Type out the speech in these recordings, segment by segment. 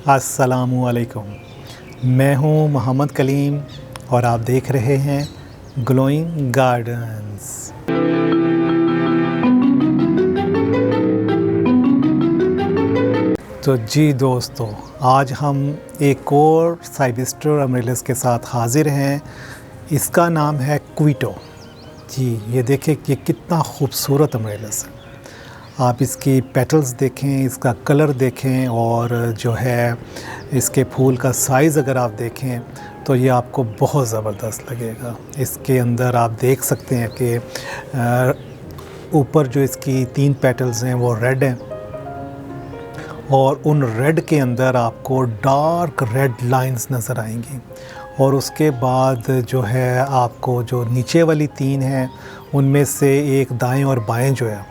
अस्सलामु अलैकुम। मैं हूं मोहम्मद कलीम और आप देख रहे हैं ग्लोइंग गार्डन्स। तो जी दोस्तों, आज हम एक और साइबिस्टर अमरेलिस के साथ हाज़िर हैं। इसका नाम है क्वीटो। जी ये देखें कि कितना खूबसूरत अमरेलिस है। आप इसकी पेटल्स देखें, इसका कलर देखें और जो है इसके फूल का साइज़ अगर आप देखें तो ये आपको बहुत ज़बरदस्त लगेगा। इसके अंदर आप देख सकते हैं कि ऊपर जो इसकी 3 पेटल्स हैं वो रेड हैं और उन रेड के अंदर आपको डार्क रेड लाइंस नज़र आएंगी। और उसके बाद जो है आपको जो नीचे वाली 3 हैं उनमें से एक दाएं और बाएं जो है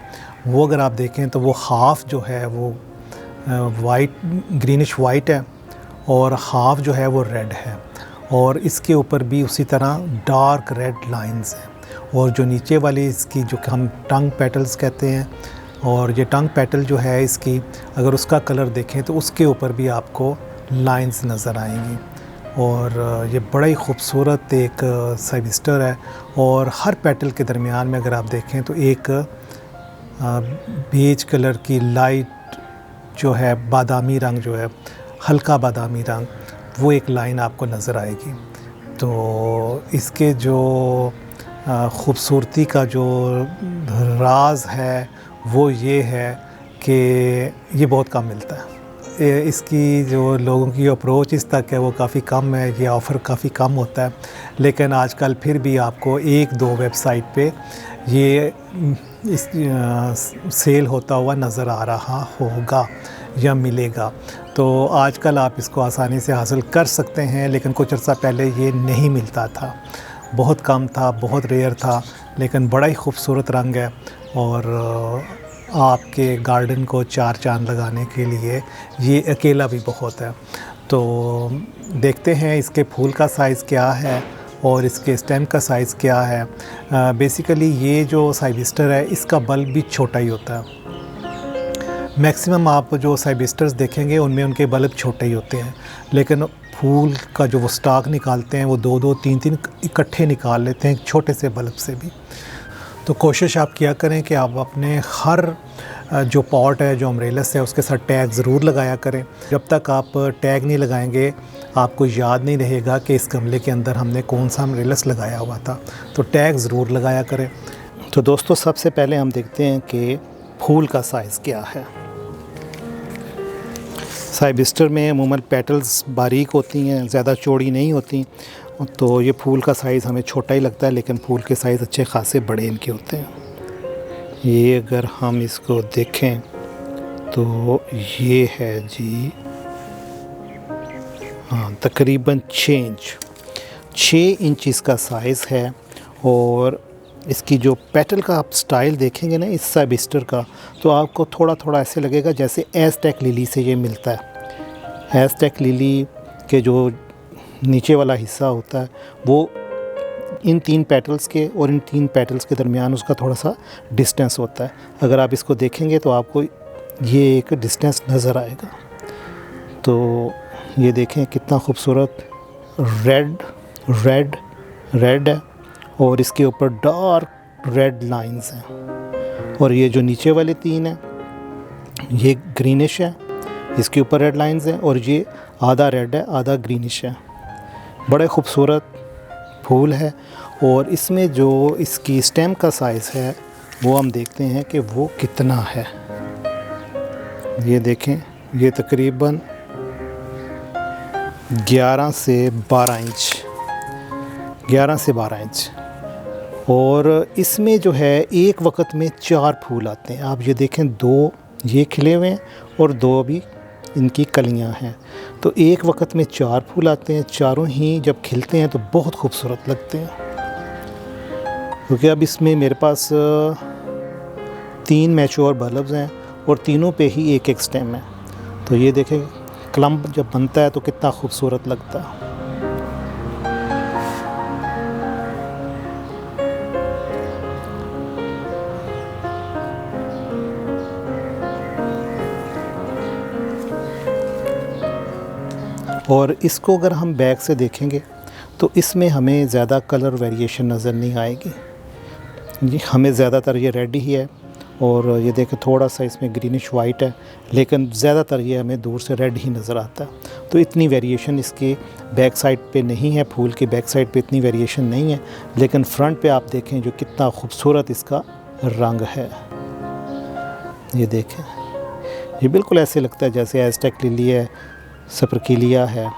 वो अगर आप देखें तो वो हाफ़ जो है वो वाइट ग्रीनिश वाइट है और हाफ़ जो है वो रेड है। और इसके ऊपर भी उसी तरह डार्क रेड लाइंस हैं। और जो नीचे वाली इसकी जो हम टंग पेटल्स कहते हैं, और ये टंग पेटल जो है इसकी अगर उसका कलर देखें तो उसके ऊपर भी आपको लाइंस नज़र आएंगी। और ये बड़ा ही खूबसूरत एक साइबिस्टर है। और हर पेटल के दरमियान में अगर आप देखें तो एक बेज कलर की लाइट जो है बादामी रंग जो है हल्का बादामी रंग, वो एक लाइन आपको नज़र आएगी। तो इसके जो ख़ूबसूरती का जो राज है वो ये है कि ये बहुत कम मिलता है। इसकी जो लोगों की अप्रोच इस तक है वो काफ़ी कम है, ये ऑफ़र काफ़ी कम होता है। लेकिन आजकल फिर भी आपको 1-2 वेबसाइट पे ये इस सेल होता हुआ नज़र आ रहा होगा या मिलेगा। तो आजकल आप इसको आसानी से हासिल कर सकते हैं, लेकिन कुछ अर्सा पहले ये नहीं मिलता था, बहुत कम था, बहुत रेयर था। लेकिन बड़ा ही खूबसूरत रंग है और आपके गार्डन को 4 चांद लगाने के लिए ये अकेला भी बहुत है। तो देखते हैं इसके फूल का साइज़ क्या है और इसके स्टेम का साइज़ क्या है। बेसिकली ये जो साइबिस्टर है इसका बल्ब भी छोटा ही होता है। मैक्सिमम आप जो साइबिस्टर्स देखेंगे उनमें उनके बल्ब छोटे ही होते हैं, लेकिन फूल का जो वो स्टॉक निकालते हैं वो 2-2, 3-3 इकट्ठे निकाल लेते हैं छोटे से बल्ब से भी। तो कोशिश आप किया करें कि आप अपने हर जो पॉट है, जो अमरेलिस है, उसके साथ टैग ज़रूर लगाया करें। जब तक आप टैग नहीं लगाएंगे आपको याद नहीं रहेगा कि इस गमले के अंदर हमने कौन सा अमरेलिस लगाया हुआ था। तो टैग ज़रूर लगाया करें। तो दोस्तों सबसे पहले हम देखते हैं कि फूल का साइज़ क्या है। साइबिस्टर में अमूमन पेटल्स बारीक होती हैं, ज़्यादा चौड़ी नहीं होती, तो ये फूल का साइज़ हमें छोटा ही लगता है, लेकिन फूल के साइज़ अच्छे खासे बड़े इनके होते हैं। ये अगर हम इसको देखें तो ये है जी, हाँ, तकरीबन 6 इंच इसका साइज़ है। और इसकी जो पेटल का आप स्टाइल देखेंगे ना इस साइबिस्टर का, तो आपको थोड़ा थोड़ा ऐसे लगेगा जैसे एज़टेक लिली से ये मिलता है। एज़टेक लिली के जो नीचे वाला हिस्सा होता है वो इन 3 पेटल्स के और इन 3 पेटल्स के दरमियान उसका थोड़ा सा डिस्टेंस होता है। अगर आप इसको देखेंगे तो आपको ये एक डिस्टेंस नज़र आएगा। तो ये देखें कितना खूबसूरत रेड रेड रेड है और इसके ऊपर डार्क रेड लाइंस हैं। और ये जो नीचे वाले 3 हैं ये ग्रीनिश है, इसके ऊपर रेड लाइंस हैं, और ये आधा रेड है आधा ग्रीनिश है। बड़े खूबसूरत फूल है। और इसमें जो इसकी स्टेम का साइज़ है वो हम देखते हैं कि वो कितना है। ये देखें, ये तकरीबन 11 से 12 इंच, 11 से 12 इंच। और इसमें जो है एक वक्त में 4 फूल आते हैं। आप ये देखें, 2 ये खिले हुए हैं और 2 भी इनकी कलियां हैं। तो एक वक्त में 4 फूल आते हैं। चारों ही जब खिलते हैं तो बहुत खूबसूरत लगते हैं। क्योंकि अब इसमें मेरे पास 3 मैच्योर बल्ब्स हैं और तीनों पे ही एक एक स्टेम है। तो ये देखें क्लम्प जब बनता है तो कितना खूबसूरत लगता है। और इसको अगर हम बैक से देखेंगे तो इसमें हमें ज़्यादा कलर वेरिएशन नज़र नहीं आएगी। ये हमें ज़्यादातर ये रेड ही है और ये देखें थोड़ा सा इसमें ग्रीनिश वाइट है, लेकिन ज़्यादातर ये हमें दूर से रेड ही नज़र आता है। तो इतनी वेरिएशन इसके बैक साइड पे नहीं है, फूल के बैक साइड पे इतनी वेरिएशन नहीं है, लेकिन फ्रंट पे आप देखें जो कितना खूबसूरत इसका रंग है। ये देखें, ये बिल्कुल ऐसे लगता है जैसे एज़टेक लिली है, सपरकिलिया है।